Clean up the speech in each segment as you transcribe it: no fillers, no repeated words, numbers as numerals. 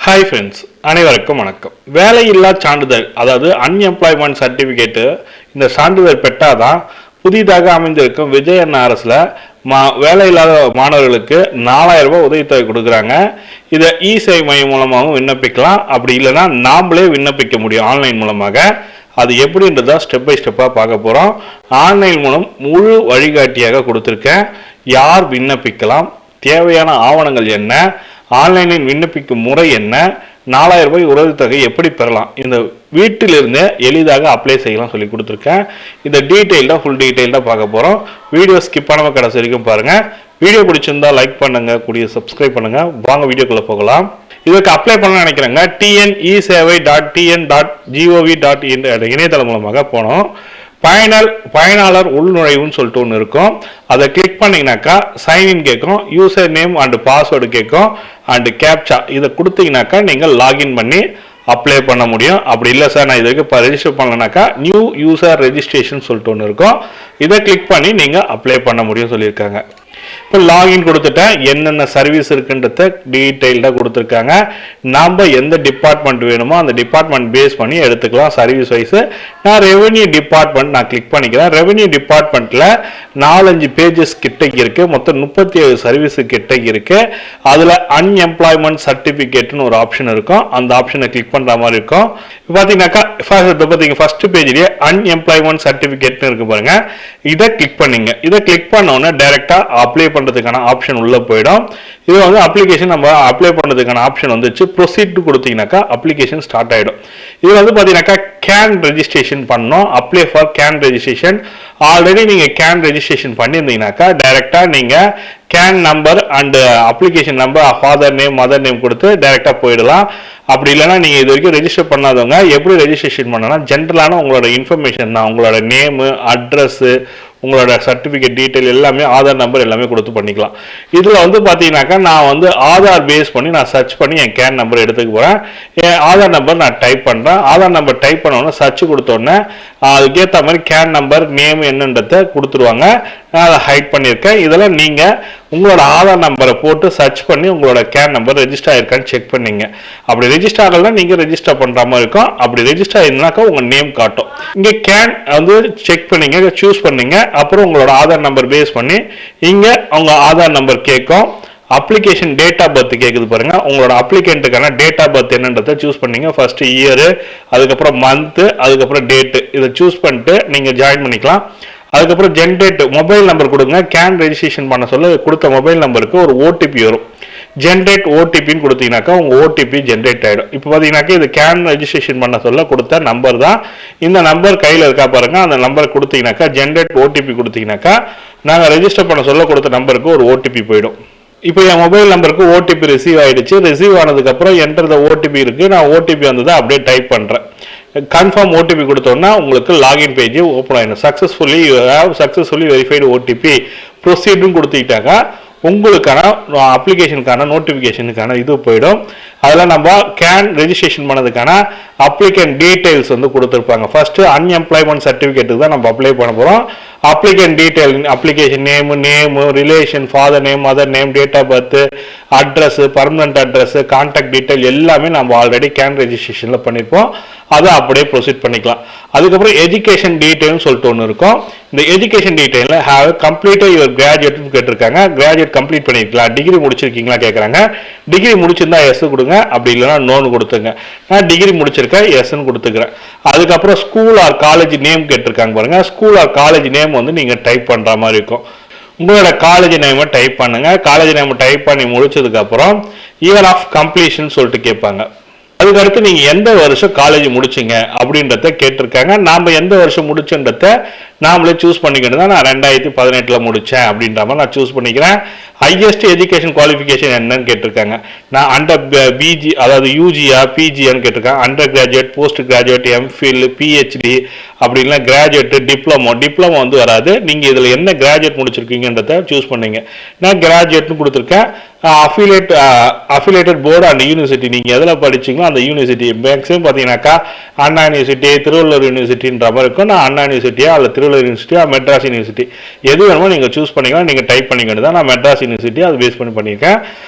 Hi friends, அனைவருக்கும் வணக்கம். வேலையில்லா சான்றிதழ், அதாவது அன்எம்ப்ளாய்மெண்ட் சர்டிஃபிகேட்டு, இந்த சான்றிதழ் பெற்றாதான் புதிதாக அமைந்திருக்கும் விஜய் அண்ணா அரசில் வேலையில்லாத மாணவர்களுக்கு 4000 ரூபாய் உதவித்தொகை கொடுக்குறாங்க. இதை இ-சேவை மையம் மூலமாகவும் விண்ணப்பிக்கலாம். அப்படி இல்லைன்னா நாமளே விண்ணப்பிக்க முடியும் ஆன்லைன் மூலமாக. அது எப்படின்றத ஸ்டெப் பை ஸ்டெப்பாக பார்க்க போகிறோம். ஆன்லைன் மூலம் முழு வழிகாட்டியாக கொடுத்துருக்கேன். யார் விண்ணப்பிக்கலாம், தேவையான ஆவணங்கள் என்ன, ஆன்லைனில் விண்ணப்பிக்கும் முறை என்ன, 4000 ரூபாய் உதவித்தொகை எப்படி பெறலாம், இந்த வீட்டிலிருந்து எளிதாக அப்ளை செய்யலாம் சொல்லி கொடுத்துருக்கேன். இந்த ஃபுல் டீட்டெயில்டாக பார்க்க போகிறோம். வீடியோ ஸ்கிப் பண்ணாமல் கடைசி வரைக்கும் பாருங்கள். வீடியோ பிடிச்சிருந்தா லைக் பண்ணுங்கள், சப்ஸ்கிரைப் பண்ணுங்கள். வாங்க வீடியோக்குள்ளே போகலாம். இதுக்கு அப்ளை பண்ண நினைக்கிறேங்க. tnesevai.tn.gov.in இணையதளம் மூலமாக போனோம். பயனாளர் உள்நுழைவுன்னு சொல்லிட்டு ஒன்று இருக்கும். அதை கிளிக் பண்ணிங்கனாக்கா சைன்இன் கேட்கும், யூசர் நேம் அண்ட் பாஸ்வேர்டு கேட்கும், அண்டு கேப்சா இதை கொடுத்தீங்கனாக்கா நீங்கள் லாகின் பண்ணி அப்ளை பண்ண முடியும். அப்படி இல்லை சார் நான் இது வரைக்கும் இப்போ ரெஜிஸ்டர் பண்ணலனாக்கா நியூ யூசர் ரெஜிஸ்ட்ரேஷன் சொல்லிட்டு ஒன்று இருக்கும். இதை கிளிக் பண்ணி நீங்கள் அப்ளை பண்ண முடியும் சொல்லியிருக்காங்க. இப்போ லாகின் கொடுத்துட்டேன். என்னென்ன சர்வீஸ் இருக்குன்றத டீட்டெயில்டாக கொடுத்துருக்காங்க. நாம் எந்த டிபார்ட்மெண்ட் வேணுமோ அந்த டிபார்ட்மெண்ட் பேஸ் பண்ணி எடுத்துக்கலாம் சர்வீஸ் வைஸு. நான் ரெவென்யூ டிபார்ட்மெண்ட் நான் கிளிக் பண்ணிக்கிறேன். ரெவென்யூ டிபார்ட்மெண்ட்டில் 4-5 பேஜஸ் கிட்ட இருக்குது. மொத்தம் 37 சர்வீஸு கிட்ட இருக்குது. அதில் அன்எம்ப்ளாய்மெண்ட் சர்டிஃபிகேட்னு ஒரு ஆப்ஷன் இருக்கும். அந்த ஆப்ஷனை கிளிக் பண்ணுற மாதிரி இருக்கும். இப்போ பார்த்தீங்கன்னாக்கா ஃபர்ஸ்ட் பேஜ்லேயே அன்எம்ப்ளாய்மெண்ட் சர்டிஃபிகேட்னு இருக்கு பாருங்க. இதை கிளிக் பண்ணிங்க. இதை கிளிக் பண்ணோன்னே டைரெக்டாக அப்ளை பண்ணுறதுக்கான ஆப்ஷன் உள்ளே போயிடும். இது வந்து அப்ளிகேஷன் நம்ம அப்ளை பண்ணுறதுக்கான ஆப்ஷன் வந்துச்சு. ப்ரொசீட் கொடுத்தீங்கன்னாக்கா அப்ளிகேஷன் ஸ்டார்ட் ஆகிடும். இது வந்து பார்த்தீங்கன்னாக்கா கேன் ரெஜிஸ்ட்ரேஷன் பண்ணோம். Apply for can registration. Already நீங்கள் கேன் ரெஜிஸ்ட்ரேஷன் பண்ணியிருந்தீங்கன்னாக்கா டைரெக்டாக நீங்கள் can number and application number, father name, mother name கொடுத்து டைரெக்டாக போயிடலாம். அப்படி இல்லைனா நீங்கள் இது வரைக்கும் ரெஜிஸ்டர் பண்ணாதவங்க எப்படி ரெஜிஸ்ட்ரேஷன் பண்ணனா, ஜென்ரலான உங்களோட இன்ஃபர்மேஷன் தான், உங்களோட நேமு, அட்ரஸ்ஸு, உங்களோட சர்டிஃபிகேட் டீட்டெயில் எல்லாமே, ஆதார் நம்பர் எல்லாமே கொடுத்து பண்ணிக்கலாம். இதில் வந்து பார்த்தீங்கன்னாக்கா நான் வந்து ஆதார் பேஸ் பண்ணி நான் சர்ச் பண்ணி என் கேன் நம்பர் எடுத்துக்க போகிறேன். என் ஆதார் நம்பர் நான் டைப் பண்ணுறேன். ஆதார் நம்பர் டைப் பண்ணோன்னே சர்ச் கொடுத்தோன்னே அதுக்கேற்ற மாதிரி கேன் நம்பர், நேம் என்னன்றதை கொடுத்துருவாங்க. நான் அதை ஹைட் பண்ணியிருக்கேன். இதெல்லாம் நீங்கள் உங்களோட ஆதார் நம்பரை போட்டு சர்ச் பண்ணி உங்களோட கேன் நம்பர் ரெஜிஸ்டர் ஆயிருக்கான்னு செக் பண்ணிங்க. அப்படி ரெஜிஸ்டர் ஆகலைன்னா நீங்கள் ரெஜிஸ்டர் பண்ணுற மாதிரி இருக்கும். அப்படி ரெஜிஸ்டர் ஆயிருந்தாக்கா உங்கள் நேம் காட்டும். இங்கே கேன் வந்து செக் பண்ணிங்க, சூஸ் பண்ணிங்க. அப்புறம் உங்களோட ஆதார் நம்பர் பேஸ் பண்ணி இங்கே அவங்க ஆதார் நம்பர் கேட்கும். அப்ளிகேஷன் டேட் ஆஃப் பர்த் கேட்குது பாருங்க. உங்களோட அப்ளிகேண்ட்டுக்கான டேட் ஆஃப் பர்த் என்னன்றதை சூஸ் பண்ணீங்க. ஃபர்ஸ்ட் இயரு, அதுக்கப்புறம் மந்த்து, அதுக்கப்புறம் டேட்டு. இதை சூஸ் பண்ணிட்டு நீங்கள் ஜாயின் பண்ணிக்கலாம். அதுக்கப்புறம் ஜென்ரேட் மொபைல் நம்பர் கொடுங்க. கேன் ரெஜிஸ்ட்ரேஷன் பண்ண சொல்ல கொடுத்த மொபைல் நம்பருக்கு ஒரு ஓடிபி வரும். ஜென்ரேட் ஓடிபின்னு கொடுத்தீங்கன்னாக்கா உங்கள் ஓடிபி ஜென்ரேட் ஆகிடும். இப்போ பார்த்தீங்கன்னாக்கா இது கேன் ரெஜிஸ்ட்ரேஷன் பண்ண சொல்ல கொடுத்த நம்பர் தான். இந்த நம்பர் கையில் இருக்கா பாருங்க. அந்த நம்பர் கொடுத்தீங்கன்னாக்கா ஜென்ரேட் ஓடிபி கொடுத்தீங்கன்னாக்கா நாங்கள் ரெஜிஸ்டர் பண்ண சொல்ல கொடுத்த நம்பருக்கு ஒரு ஓடிபி போயிடும். இப்போ என் மொபைல் நம்பருக்கு ஓடிபி ரிசீவ் ஆகிடுச்சு. ரிசீவ் ஆனதுக்கப்புறம் என்டர் த ஓடிபி இருக்குது. நான் ஓடிபி வந்ததை அப்படியே டைப் பண்ணுறேன். கன்ஃபார்ம் ஓடிபி கொடுத்தோன்னா உங்களுக்கு லாகின் பேஜ் ஓப்பன் ஆகிடும். சக்ஸஸ்ஃபுல்லி வெரிஃபைடு ஓடிபி ப்ரொசீடும் கொடுத்துக்கிட்டாங்க. உங்களுக்கான அப்ளிகேஷனுக்கான நோட்டிஃபிகேஷனுக்கான இது போயிடும். அதில் நம்ம கேன் ரெஜிஸ்ட்ரேஷன் பண்ணதுக்கான அப்ளிகேண்ட் டீட்டெயில்ஸ் வந்து கொடுத்துருப்பாங்க. ஃபர்ஸ்ட் அன்எம்ப்ளாய்மெண்ட் சர்டிஃபிகேட்டுக்கு தான் நம்ம அப்ளை பண்ண போகிறோம். Applicant detail, application name, relation, father name, mother name, date of birth, address, permanent address, contact detail எல்லாமே நம்ம ஆல்ரெடி கேன் ரெஜிஸ்ட்ரேஷனில் பண்ணியிருப்போம். அதை அப்படியே ப்ரொசீட் பண்ணிக்கலாம். அதுக்கப்புறம் எஜுகேஷன் டீட்டெயில்னு சொல்லிட்டு ஒன்று இருக்கும். இந்த எஜுகேஷன் டீட்டெயிலில் ஹேவ் கம்ப்ளீட்டட் யுவர் கிராஜுவேட்னு கேட்டிருக்காங்க. கிராஜுவேட் கம்ப்ளீட் பண்ணியிருக்கலாம். டிகிரி முடிச்சிருக்கீங்களா கேட்குறாங்க. டிகிரி முடிச்சிருந்தா எஸ் கொடுங்க, அப்படி இல்லைனா நோன்னு கொடுத்துங்க. நான் டிகிரி முடிச்சிருக்கேன், எஸ்ன்னு கொடுத்துக்கிறேன். அதுக்கப்புறம் ஸ்கூல் ஆர் காலேஜ் நேம் கேட்டிருக்காங்க பாருங்க. ஸ்கூல் ஆர் காலேஜ் நேம் வந்து நீங்கள் டைப் பண்ணுற மாதிரி இருக்கும். உங்களோட காலேஜ் நேமை டைப் பண்ணுங்க. காலேஜ் நேமை டைப் பண்ணி முடிச்சதுக்கப்புறம் இயர் ஆஃப் கம்ப்ளீஷன் சொல்லிட்டு கேட்பாங்க. அதுக்கடுத்து நீங்கள் எந்த வருஷம் காலேஜ் முடிச்சிங்க அப்படின்றத கேட்டிருக்காங்க. நாம் எந்த வருஷம் முடிச்சுன்றத நாமளே சூஸ் பண்ணிக்கிட்டு தான். நான் 2018 முடித்தேன் அப்படின்ற மாதிரி நான் சூஸ் பண்ணிக்கிறேன். ஹையஸ்ட் எஜுகேஷன் குவாலிஃபிகேஷன் என்னன்னு கேட்டிருக்காங்க. நான் அண்டர் பிஜி, அதாவது யூஜியா பிஜியான்னு கேட்டிருக்காங்க. Under graduate, post graduate, MPhil, PhD, அப்படின்லாம் கிராஜுவேட், டிப்ளமோ வந்து வராது. நீங்கள் இதில் என்ன கிராஜுவேட் முடிச்சிருக்கீங்கன்றத சூஸ் பண்ணீங்க. நான் கிராஜுவேட்னு கொடுத்துருக்கேன். அஃபிலேட்டட் போர்டு அண்ட் யூனிவர்சிட்டி, நீங்கள் எதில் படிச்சிங்களோ அந்த யூனிவர்சிட்டி. மேக்ஸிமம் பார்த்தீங்கன்னாக்கா அண்ணா யூனிவர்சிட்டி, திருவள்ளூர் யூனிவர்சிட்டின்ற மாதிரி இருக்கும். நான் அண்ணா யூனிவர்சிட்டியா அல்ல திருவள்ளூர் யூனிவர்சிட்டியா மெட்ராஸ் யூனிவர்சிட்டி எது வேணுமோ நீங்கள் சூஸ் பண்ணிக்கலாம். நீங்கள் டைப் பண்ணிக்கிட்டு தான். நான் மெட்ராஸ் யூனிவர்சிட்டி அது பேஸ் பண்ணியிருக்கேன்.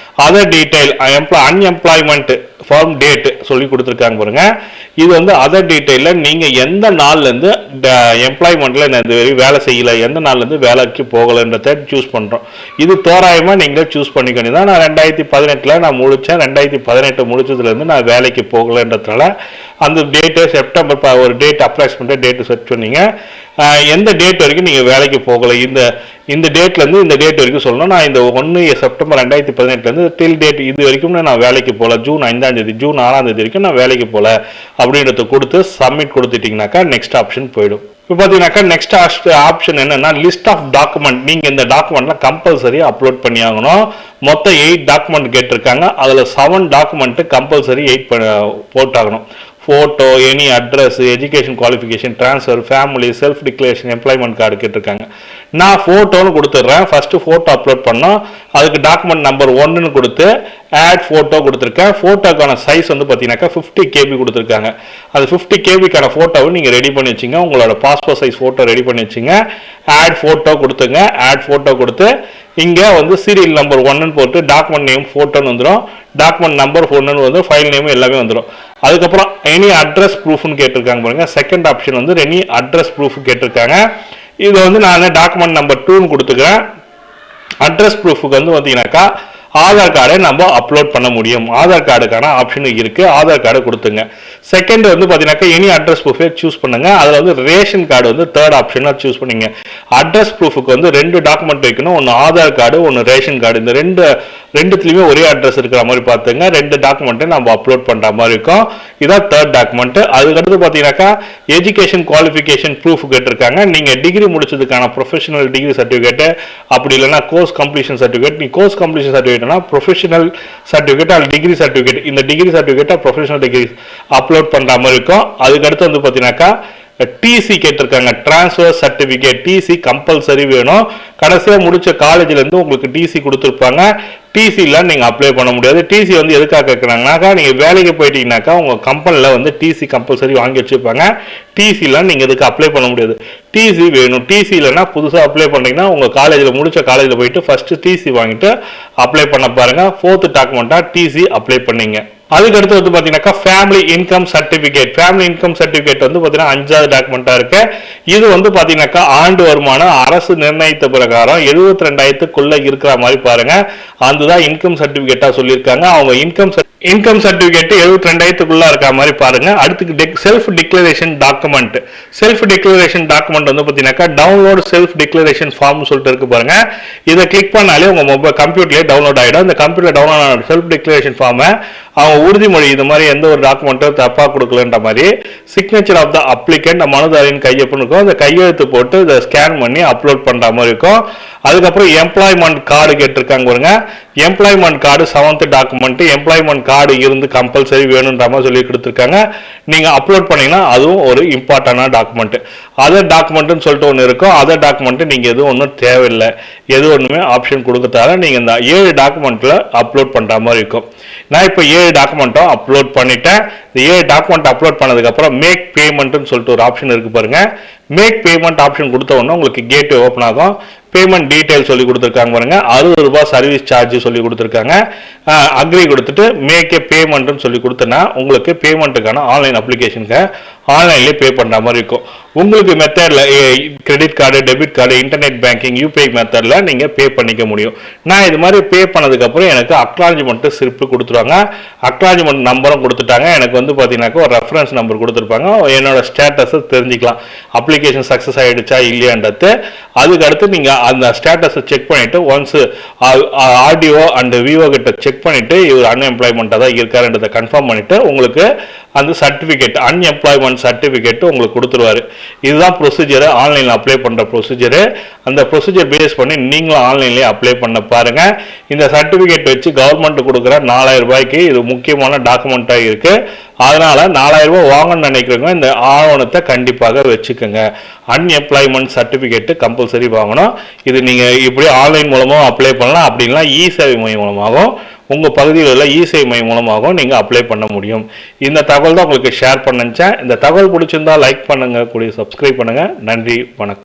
Other detail unemployment form date சொல்லி கொடுத்துருக்காங்க பாருங்க. இது வந்து அதர் டீட்டெயிலில் நீங்கள் எந்த நாள்லேருந்து எம்ப்ளாய்மெண்ட்டில் நான் இது வரைக்கும் வேலை செய்யலை, எந்த நாள்லேருந்து வேலைக்கு போகலைன்றத சூஸ் பண்ணுறோம். இது தோராயமாக நீங்கள் சூஸ் பண்ணிக்கணும். தான் நான் 2018 நான் முடித்தேன், 2018 முடிச்சதுலேருந்து நான் வேலைக்கு போகலைன்றதுனால அந்த டேட்டு செப்டம்பர் ஒரு டேட் அப்ராக்சிமேட்டாக டேட்டு செட் பண்ணீங்க. எந்த டேட் வரைக்கும் நீங்கள் வேலைக்கு போகலை, இந்த டேட்லேருந்து இந்த டேட் வரைக்கும் சொல்லணும். நான் இந்த 1 செப்டம்பர் 2018 டில் டேட் இது வரைக்கும் நான் வேலைக்கு போகல, ஜூன் 5ஆம் தேதி ஜூன் 6ஆம் தேதி வரைக்கும் நான் வேலைக்கு போகல அப்படின்றத கொடுத்து சப்மிட் கொடுத்துட்டிங்கனாக்கா நெக்ஸ்ட் ஆப்ஷன் போயிடும். இப்போ பார்த்தீங்கன்னாக்கா நெக்ஸ்ட் ஆப்ஷன் என்னன்னா லிஸ்ட் ஆஃப் டாக்குமெண்ட். நீங்கள் இந்த டாக்குமெண்ட்லாம் கம்பல்சரி அப்லோட் பண்ணி ஆகணும். மொத்தம் 8 டாக்குமெண்ட் கேட்டிருக்காங்க. அதில் 7 டாக்குமெண்ட் கம்பல்சரி 8 போட்டாகணும். Photo, any address, education qualification, transfer, family, self declaration, employment card கேட்டிருக்காங்க. நான் ஃபோட்டோன்னு கொடுத்துட்றேன். ஃபஸ்ட்டு ஃபோட்டோ அப்லோட் பண்ணோம். அதுக்கு டாக்குமெண்ட் நம்பர் 1ன்னு கொடுத்து ஆட் ஃபோட்டோ கொடுத்துருக்கேன். ஃபோட்டோக்கான சைஸ் வந்து பார்த்தீங்கன்னாக்கா 50 KB கொடுத்துருக்காங்க. அது 50 KBக்கான ஃபோட்டோவை நீங்கள் ரெடி பண்ணி வச்சுங்க. உங்களோட பாஸ்போர்ட் சைஸ் ஃபோட்டோ ரெடி பண்ணி வச்சுங்க. ஆட் ஃபோட்டோ கொடுத்துங்க. ஆட் ஃபோட்டோ கொடுத்து இங்கே வந்து சீரியல் நம்பர் 1ன்னு போட்டு டாக்குமெண்ட் நேம் ஃபோட்டோன்னு வந்துடும், டாக்குமெண்ட் நம்பர் 1ன்னு வந்து ஃபைல் நேம் எல்லாமே வந்துடும். அதுக்கப்புறம் எனி அட்ரஸ் ப்ரூஃப்னு கேட்டிருக்காங்க பாருங்க. செகண்ட் ஆப்ஷன் வந்து எனி அட்ரஸ் ப்ரூஃப் கேட்டிருக்காங்க. இது வந்து நான் டாக்குமெண்ட் நம்பர் 2ன்னு கொடுத்துக்கிறேன். அட்ரஸ் ப்ரூஃபுக்கு வந்து பார்த்தீங்கன்னாக்கா ஆதார் கார்டை நம்ம அப்லோட் பண்ண முடியும். ஆதார் கார்டுக்கான ஆப்ஷன் இருக்கு. ஆதார் கார்டு கொடுத்துங்க. செகண்ட் வந்து பார்த்தீங்கன்னாக்கா எனி அட்ரஸ் ப்ரூஃபே சூஸ் பண்ணுங்க. அதில் வந்து ரேஷன் கார்டு வந்து தேர்ட் ஆப்ஷனாக சூஸ் பண்ணிங்க. அட்ரஸ் ப்ரூஃபுக்கு வந்து 2 டாக்குமெண்ட் வைக்கணும். ஒன்று ஆதார் கார்டு, ஒன்று ரேஷன் கார்டு. இந்த ரெண்டுத்துலையுமே ஒரே அட்ரஸ் இருக்கிற மாதிரி பார்த்துங்க. 2 டாக்குமெண்ட்டை நம்ம அப்லோட் பண்ணுற மாதிரி இருக்கும். இதான் தேர்ட் டாக்குமெண்ட். அதுக்கடுத்து பார்த்தீங்கன்னாக்கா எஜுகேஷன் குவாலிஃபிகேஷன் ப்ரூஃப் கேட்டிருக்காங்க. நீங்கள் டிகிரி முடிச்சதுக்கான ப்ரொஃபஷனல் டிகிரி சர்டிஃபிகேட்டு, அப்படி இல்லைன்னா கோர்ஸ் கம்ப்ளீஷன் சர்டிஃபிகேட். நீ கோர்ஸ் கம்ப்ளீஷன் சர்டிஃபிகேட்னா ப்ரொஃபஷனல் சர்டிஃபிகேட் அல்லது டிகிரி சர்டிஃபிகேட், இந்த டிகிரி சர்டிஃபிகேட்டை ப்ரொஃபஷனல் டிகிரி அப்லோட் பண்ணுற மாதிரி இருக்கும். அதுக்கடுத்து வந்து பார்த்தீங்கன்னாக்கா டிசி கேட்டிருக்காங்க. டிரான்ஸ்ஃபர் சர்டிஃபிகேட், டிசி கம்பல்சரி வேணும். கடைசியாக முடிச்ச காலேஜ்லேருந்து உங்களுக்கு டிசி கொடுத்துருப்பாங்க. டிசிலாம் நீங்கள் அப்ளை பண்ண முடியாது. டிசி வந்து எதுக்காக கேட்குறாங்கனாக்கா நீங்கள் வேலைக்கு போயிட்டீங்கன்னாக்கா உங்கள் கம்பெனியில் வந்து டிசி கம்பல்சரி வாங்கி வச்சுருப்பாங்க. டிசிலாம் நீங்கள் எதுக்கு அப்ளை பண்ண முடியாது. டிசி வேணும். டிசி இல்லைன்னா புதுசாக அப்ளை பண்ணிங்கன்னா உங்கள் காலேஜில் முடிச்ச காலேஜில் போயிட்டு ஃபஸ்ட்டு டிசி வாங்கிட்டு அப்ளை பண்ண பாருங்கள். 4th டாக்குமெண்ட்டாக டிசி அப்ளை பண்ணிங்க. அதுக்கடுத்து வந்து பார்த்தீங்கன்னாக்கா family income certificate. Family income certificate வந்து பார்த்தீங்கன்னா 5வது டாக்குமெண்ட்டாக இருக்கு. இது வந்து பார்த்தீங்கன்னாக்கா ஆண்டு வருமானம் அரசு நிர்ணயித்த பிரகாரம் 72,000க்குள்ள இருக்கிற மாதிரி பாருங்க. அதுதான் இன்கம் சர்டிஃபிகேட்டாக சொல்லியிருக்காங்க. அவங்க இன்கம் சர்டிஃபிகேட் 72,000க்குள்ள இருக்கிற மாதிரி பாருங்க. அடுத்து self declaration document. Self declaration document வந்து பார்த்தீங்கன்னாக்கா டவுன்லோட் செல்ஃப் டிக்ளரேஷன் ஃபார்ம் சொல்லிட்டு இருக்கு பாருங்க. இதை கிளிக் பண்ணாலே உங்க மொபைல் கம்ப்யூட்டர்லேயே டவுன்லோட் ஆகிடும். இந்த கம்ப்யூட்டர் டவுன்லோட் ஆன செல்ஃப் டிக்ளரேஷன் ஃபார்மை அவங்க உறுதிமொழி இது மாதிரி எந்த ஒரு டாக்குமெண்ட்டும் தப்பா கொடுக்கலன்ற மாதிரி சிக்னேச்சர் ஆஃப் த அப்ளிகண்ட் மனுதாரின் கையொப்புன்னு இருக்கும். அந்த கையெழுத்து போட்டு இதை ஸ்கேன் பண்ணி அப்லோட் பண்ற மாதிரி இருக்கும். அதுக்கப்புறம் எம்ப்ளாய்மெண்ட் கார்டு கேட்டிருக்காங்க பாருங்க. Employment card 7th document. Employment card இருந்து கம்பல்சரி வேணுன்ற மாதிரி சொல்லி கொடுத்துருக்காங்க. நீங்க அப்லோட் பண்ணீங்கன்னா அதுவும் ஒரு இம்பார்ட்டன்டான டாக்குமெண்ட். அதர் டாக்குமெண்ட்னு சொல்லிட்டு ஒன்று இருக்கும். அதர் டாக்குமெண்ட் நீங்க எதுவும் ஒன்றும் தேவையில்லை, எது ஒன்றுமே ஆப்ஷன் கொடுக்கறதால நீங்க இந்த 7 டாக்குமெண்ட்ல அப்லோட் பண்ற மாதிரி இருக்கும். நான் இப்போ 7 டாக்குமெண்ட்டும் அப்லோட் பண்ணிட்டேன். இந்த 7 டாக்குமெண்ட் அப்லோட் பண்ணதுக்கு அப்புறம் மேக் பேமெண்ட்னு சொல்லிட்டு ஒரு ஆப்ஷன் இருக்கு பாருங்க. மேக் பேமெண்ட் ஆப்ஷன் கொடுத்த உடனே உங்களுக்கு கேட் ஓப்பன் ஆகும். பேமெண்ட் டீடைல் சொல்லி கொடுத்துருக்காங்க பாருங்க. 60 ரூபாய் சர்வீஸ் சார்ஜ் சொல்லி கொடுத்துருக்காங்க. அக்ரி கொடுத்துட்டு மேக் ஏ பேமெண்ட்னு சொல்லி கொடுத்தனா உங்களுக்கு பேமெண்ட்டுக்கான ஆன்லைன் அப்ளிகேஷனுக்கு ஆன்லைன்லேயே பே பண்ணுற மாதிரி இருக்கும். உங்களுக்கு மெத்தடில் credit card, debit card, internet banking, UPI மெத்தடில் நீங்கள் பே பண்ணிக்க முடியும். நான் இது மாதிரி பே பண்ணதுக்கப்புறம் எனக்கு அக்னாலஜ்மெண்ட் ஸ்லிப் கொடுத்துருவாங்க. அக்னாலஜ்மெண்ட் நம்பரும் கொடுத்துட்டாங்க. எனக்கு வந்து பார்த்தீங்கன்னாக்கா ஒரு ரெஃபரன்ஸ் நம்பர் கொடுத்துருப்பாங்க. என்னோட ஸ்டேட்டஸை தெரிஞ்சுக்கலாம், அப்ளிகேஷன் சக்ஸஸ் ஆகிடுச்சா இல்லையான்றது. அதுக்கடுத்து நீங்கள் அந்த ஸ்டேட்டஸை செக் பண்ணிவிட்டு ஒன்ஸ் ஆர்டிஓ அண்ட் விஓ கிட்ட செக் பண்ணிவிட்டு இவர் அன்எம்ப்ளாய்மெண்ட்டாக தான் இருக்காருன்றதை கன்ஃபார்ம் பண்ணிவிட்டு உங்களுக்கு அந்த சர்டிஃபிகேட் அன்எம்ப்ளாய்மெண்ட் சர்டிஃபிகேட் உங்களுக்கு கொடுத்துருவாரு. இதுதான் ப்ரொசீஜர், ஆன்லைனில் அப்ளை பண்ணுற ப்ரொசீஜரு. அந்த ப்ரொசீஜர் பேஸ் பண்ணி நீங்களும் ஆன்லைன்லேயே அப்ளை பண்ண பாருங்க. இந்த சர்டிஃபிகேட் வச்சு கவர்மெண்ட் கொடுக்குற 4,000 ரூபாய்க்கு இது முக்கியமான டாக்குமெண்ட்டாக இருக்கு. அதனால 4,000 ரூபாய் வாங்கணும்னு நினைக்கிறவங்க இந்த ஆவணத்தை கண்டிப்பாக வச்சுக்கோங்க. அன்எம்ப்ளாய்மெண்ட் சர்டிஃபிகேட் கம்பல்சரி வாங்கணும். இது நீங்கள் இப்படி ஆன்லைன் மூலமாக அப்ளை பண்ணலாம். அப்படின்னா இ சேவை மையம் மூலமாகவும் உங்கள் பகுதியில் உள்ள இ சேவை மையம் மூலமாகவும் நீங்கள் அப்ளை பண்ண முடியும். இந்த தகவல் தான் உங்களுக்கு ஷேர் பண்ண நினச்சேன். இந்த தகவல் பிடிச்சிருந்தா லைக் பண்ணுங்க, கூட சப்ஸ்கிரைப் பண்ணுங்க. நன்றி, வணக்கம்.